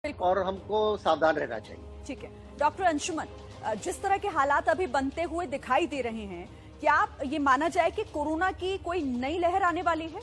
और हमको सावधान रहना चाहिए। ठीक है डॉक्टर अंशुमन, जिस तरह के हालात अभी बनते हुए दिखाई दे रहे हैं, क्या आप ये माना जाए कि कोरोना की कोई नई लहर आने वाली है?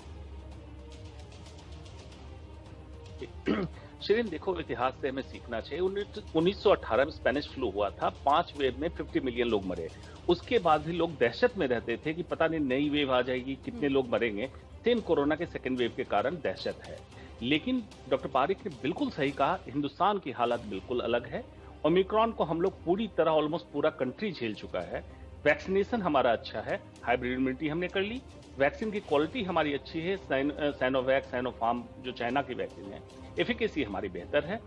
शिरीन, देखो, इतिहास से हमें सीखना चाहिए। 1918 में स्पेनिश फ्लू हुआ था, 5 वेव में 50 मिलियन लोग मरे। उसके बाद भी लोग दहशत में रहते थे कि पता नहीं नई वेव आ जाएगी, कितने लोग मरेंगे। सेम कोरोना के सेकेंड वेव के कारण दहशत है। लेकिन डॉक्टर पारिक ने बिल्कुल सही कहा, हिंदुस्तान की हालत बिल्कुल अलग है। ओमिक्रॉन को हम लोग पूरी तरह, ऑलमोस्ट पूरा कंट्री झेल चुका है। वैक्सीनेशन हमारा अच्छा है, हाइब्रिड इम्यूनिटी हमने कर ली, वैक्सीन की क्वालिटी हमारी अच्छी है। साइनोवैक, साइनोफार्म जो चाइना की वैक्सीन है, एफिकेसी हमारी बेहतर है।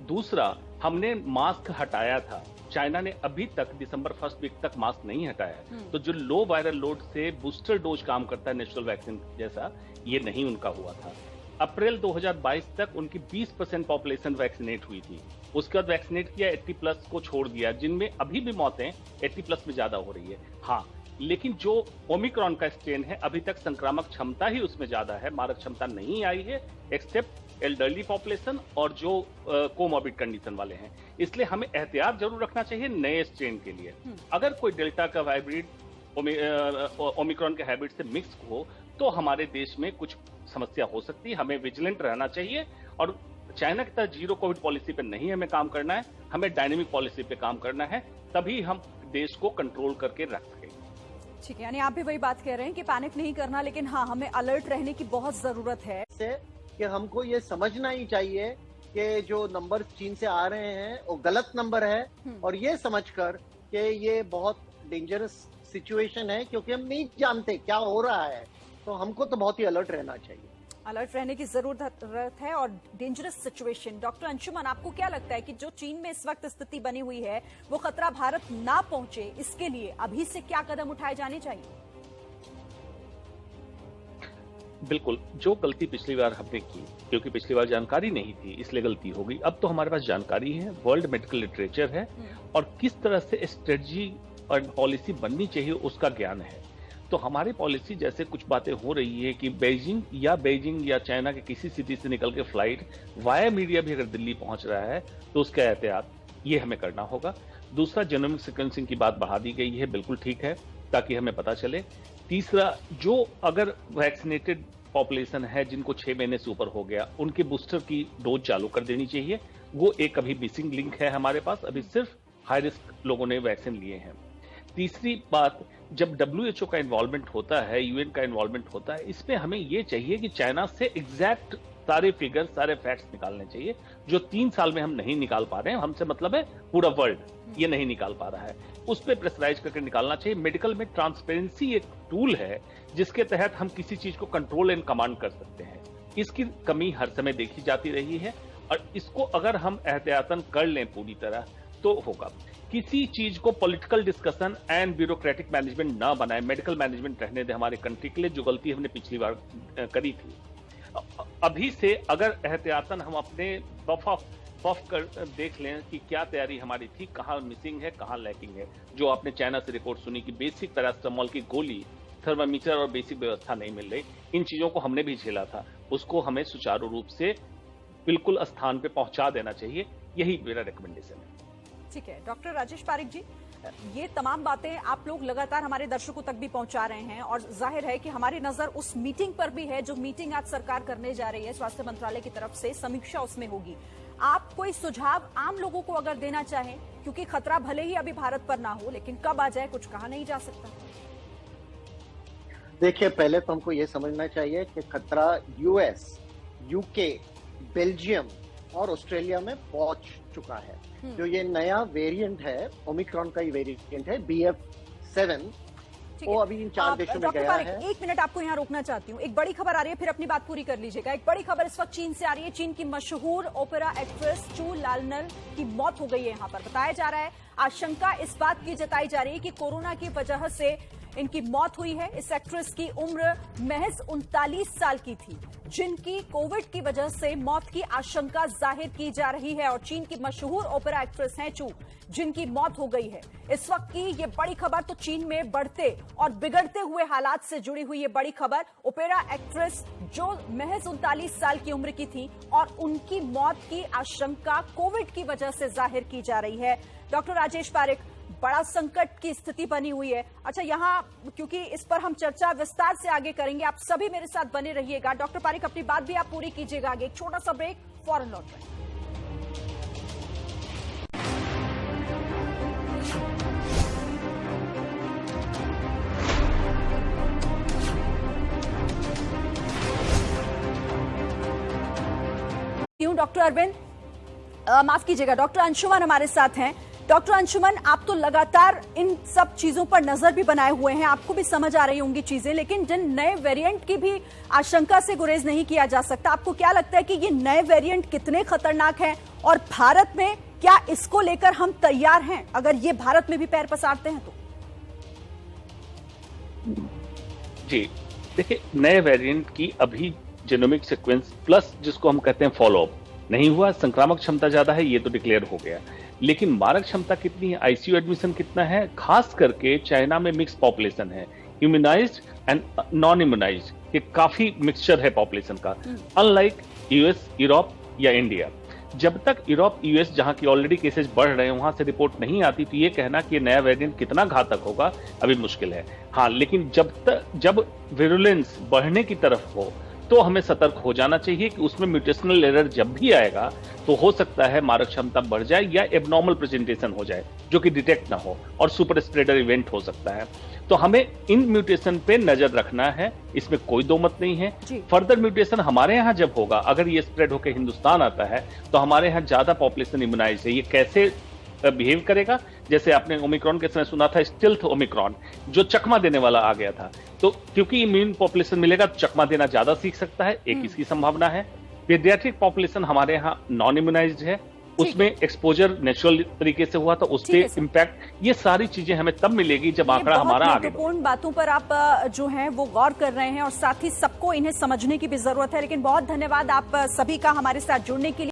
दूसरा, हमने मास्क हटाया था। चाइना ने अभी तक दिसंबर फर्स्ट वीक तक मास्क नहीं हटाया। तो जो लो वायरल लोड से बूस्टर डोज काम करता है, नेचुरल वैक्सीन जैसा, ये नहीं उनका हुआ था। अप्रैल 2022 तक उनकी 20% पॉपुलेशन वैक्सीनेट हुई थी। उसके बाद वैक्सीनेट किया, 80 प्लस को छोड़ दिया, जिनमें अभी भी मौतें 80 प्लस में ज्यादा हो रही है। हाँ, लेकिन जो ओमिक्रॉन का स्ट्रेन है, अभी तक संक्रामक क्षमता ही उसमें ज्यादा है, मारक क्षमता नहीं आई है, एक्सेप्ट एल्डरली पॉपुलेशन और जो कोमॉर्बिड कंडीशन वाले हैं। इसलिए हमें एहतियात जरूर रखना चाहिए नए स्ट्रेन के लिए। अगर कोई डेल्टा का हाइब्रिड ओमिक्रॉन के हाइब्रिड से मिक्स हो तो हमारे देश में कुछ समस्या हो सकती है। हमें विजिलेंट रहना चाहिए और चाइना की तरह जीरो कोविड पॉलिसी पे नहीं हमें काम करना है, हमें डायनेमिक पॉलिसी पे काम करना है, तभी हम देश को कंट्रोल करके रख सकेंगे। ठीक है, यानी आप भी वही बात कह रहे हैं कि पैनिक नहीं करना, लेकिन हाँ, हमें अलर्ट रहने की बहुत जरूरत है। कि हमको ये समझना ही चाहिए कि जो नंबर चीन से आ रहे हैं वो गलत नंबर है, और ये समझकर कि ये बहुत डेंजरस सिचुएशन है, क्योंकि हम नहीं जानते क्या हो रहा है। तो हमको तो बहुत ही अलर्ट रहना चाहिए। अलर्ट रहने की जरूरत है और डेंजरस सिचुएशन। डॉक्टर अंशुमन, आपको क्या लगता है कि जो चीन में इस वक्त स्थिति बनी हुई है, वो खतरा भारत ना पहुंचे, इसके लिए अभी से क्या कदम उठाए जाने चाहिए? बिल्कुल, जो गलती पिछली बार हमने की, क्योंकि पिछली बार जानकारी नहीं थी इसलिए गलती हो गई। अब तो हमारे पास जानकारी है, वर्ल्ड मेडिकल लिटरेचर है, और किस तरह से स्ट्रेटजी और पॉलिसी बननी चाहिए उसका ज्ञान है। तो हमारी पॉलिसी, जैसे कुछ बातें हो रही है कि बेइजिंग या चाइना के किसी सिटी से निकल के फ्लाइट वाया मीडिया भी अगर दिल्ली पहुंच रहा है तो उसका एहतियात ये हमें करना होगा। दूसरा, जेनोमिक सीक्वेंसिंग की बात बढ़ा दी गई है, बिल्कुल ठीक है, ताकि हमें पता चले। तीसरा, जो अगर वैक्सीनेटेड पॉपुलेशन है जिनको 6 महीने से ऊपर हो गया, उनके बूस्टर की डोज चालू कर देनी चाहिए। वो एक अभी मिसिंग लिंक है हमारे पास, अभी सिर्फ हाई रिस्क लोगों ने वैक्सीन लिए हैं। तीसरी बात, जब WHO का इन्वॉल्वमेंट होता है, UN का इन्वॉल्वमेंट होता है, इसमें हमें ये चाहिए कि चाइना से एग्जैक्ट सारे फिगर, सारे फैक्ट्स निकालने चाहिए, जो 3 साल में हम नहीं निकाल पा रहे हैं। हमसे मतलब है पूरा वर्ल्ड ये नहीं निकाल पा रहा है, उस पर प्रेशराइज करके निकालना चाहिए। मेडिकल में ट्रांसपेरेंसी एक टूल है जिसके तहत हम किसी चीज को कंट्रोल एंड कमांड कर सकते हैं। इसकी कमी हर समय देखी जाती रही है, और इसको अगर हम एहतियातन कर लें पूरी तरह तो होगा। किसी चीज को political discussion and bureaucratic management ना बनाए, मेडिकल मैनेजमेंट रहने दे हमारे कंट्री के लिए, जो गलती हमने पिछली बार करी थी। अभी से अगर एहतियातन हम अपने बफ कर देख लें कि क्या तैयारी हमारी थी, कहाँ मिसिंग है, कहाँ लैकिंग है। जो आपने चाइना से रिपोर्ट सुनी कि बेसिक पैरास्टामोल की गोली, थर्मामीटर और बेसिक व्यवस्था नहीं मिल रही, इन चीजों को हमने भी झेला था, उसको हमें सुचारू रूप से बिल्कुल स्थान पे पहुंचा देना चाहिए। यही मेरा रिकमेंडेशन है। ठीक है, डॉक्टर राजेश पारिक जी, ये तमाम बातें आप लोग लगातार हमारे दर्शकों तक भी पहुंचा रहे हैं, और जाहिर है कि हमारी नजर उस मीटिंग पर भी है जो मीटिंग आज सरकार करने जा रही है, स्वास्थ्य मंत्रालय की तरफ से समीक्षा उसमें होगी। आप कोई सुझाव आम लोगों को अगर देना चाहें, क्योंकि खतरा भले ही अभी भारत पर ना हो, लेकिन कब आ जाए कुछ कहा नहीं जा सकता। देखिए, पहले तो हमको ये समझना चाहिए कि खतरा US, UK, बेल्जियम और ऑस्ट्रेलिया में पहुंच चुका है। जो ये नया वेरिएंट है, ओमिक्रॉन का ही वेरिएंट है, BF7, वो अभी इन 4 देशों में गया है। एक मिनट आपको यहाँ रोकना चाहती हूँ, एक बड़ी खबर आ रही है, फिर अपनी बात पूरी कर लीजिएगा। एक बड़ी खबर इस वक्त चीन से आ रही है। चीन की मशहूर ओपेरा एक्ट्रेस चू लालनल की मौत हो गई है। यहाँ पर बताया जा रहा है, आशंका इस बात की जताई जा रही है कि कोरोना की वजह से इनकी मौत हुई है। इस एक्ट्रेस की उम्र महज 39 साल की थी, जिनकी कोविड की वजह से मौत की आशंका जाहिर की जा रही है। और चीन की मशहूर ओपेरा एक्ट्रेस हैं चू, जिनकी मौत हो गई है। इस वक्त की ये बड़ी खबर तो चीन में बढ़ते और बिगड़ते हुए हालात से जुड़ी हुई ये बड़ी खबर, ओपेरा एक्ट्रेस जो महज 39 साल की उम्र की थी और उनकी मौत की आशंका कोविड की वजह से जाहिर की जा रही है। डॉक्टर राजेश पारिक, बड़ा संकट की स्थिति बनी हुई है। अच्छा, यहाँ क्योंकि इस पर हम चर्चा विस्तार से आगे करेंगे, आप सभी मेरे साथ बने रहिएगा। डॉक्टर पारिक, अपनी बात भी आप पूरी कीजिएगा आगे। एक छोटा सा ब्रेक, फौरन लौट रहे हैं। डॉक्टर अरविंद, माफ कीजिएगा, डॉक्टर अंशुमन हमारे साथ हैं। डॉक्टर अंशुमन, आप तो लगातार इन सब चीजों पर नजर भी बनाए हुए हैं, आपको भी समझ आ रही होंगी चीजें, लेकिन जिन नए वेरिएंट की भी आशंका से गुरेज नहीं किया जा सकता, आपको क्या लगता है कि ये नए वेरिएंट कितने खतरनाक हैं और भारत में क्या इसको लेकर हम तैयार हैं, अगर ये भारत में भी पैर पसारते हैं तो? जी देखिए, नए वेरिएंट की अभी जेनोमिक सीक्वेंस प्लस जिसको हम कहते हैं फॉलोअप नहीं हुआ। संक्रामक क्षमता ज्यादा है, ये तो डिक्लेयर हो गया, लेकिन मारक क्षमता कितनी है, आईसीयू एडमिशन कितना है, खास करके चाइना में मिक्स पॉपुलेशन है, इम्यूनाइज्ड एंड नॉन इम्यूनाइज्ड, ये काफी मिक्सचर है पॉपुलेशन का, अनलाइक यूएस, यूरोप या इंडिया। जब तक यूरोप, यूएस जहां की ऑलरेडी केसेस बढ़ रहे हैं वहां से रिपोर्ट नहीं आती, तो ये कहना कि नया वेरिएंट कितना घातक होगा अभी मुश्किल है। हाँ, लेकिन जब विरुलेंस बढ़ने की तरफ हो तो हमें सतर्क हो जाना चाहिए कि उसमें म्यूटेशनल एरर जब भी आएगा तो हो सकता है मारक क्षमता बढ़ जाए या एबनॉर्मल प्रेजेंटेशन हो जाए जो कि डिटेक्ट ना हो और सुपर स्प्रेडर इवेंट हो सकता है। तो हमें इन म्यूटेशन पे नजर रखना है, इसमें कोई दो मत नहीं है। फर्दर म्यूटेशन हमारे यहाँ जब होगा, अगर ये स्प्रेड होकर हिंदुस्तान आता है तो हमारे यहाँ ज्यादा पॉपुलेशन इम्यूनाइज है, ये कैसे बिहेव करेगा, जैसे आपने ओमिक्रॉन के समय सुना था स्टिल्थ ओमिक्रॉन, जो चकमा देने वाला आ गया था, तो क्योंकि इम्यून पॉपुलेशन मिलेगा तो चकमा देना ज्यादा सीख सकता है, एक इसकी संभावना है। पीडियाट्रिक पॉपुलेशन हमारे यहाँ नॉन इम्यूनाइज्ड है, उसमें एक्सपोजर नेचुरल तरीके से हुआ था, उस पर इम्पैक्ट, ये सारी चीजें हमें तब मिलेगी जब आंकड़ा हमारा आगे। महत्वपूर्ण बातों पर आप जो हैं वो गौर कर रहे हैं और साथ ही सबको इन्हें समझने की भी जरूरत है। लेकिन बहुत धन्यवाद आप सभी का हमारे साथ जुड़ने के लिए।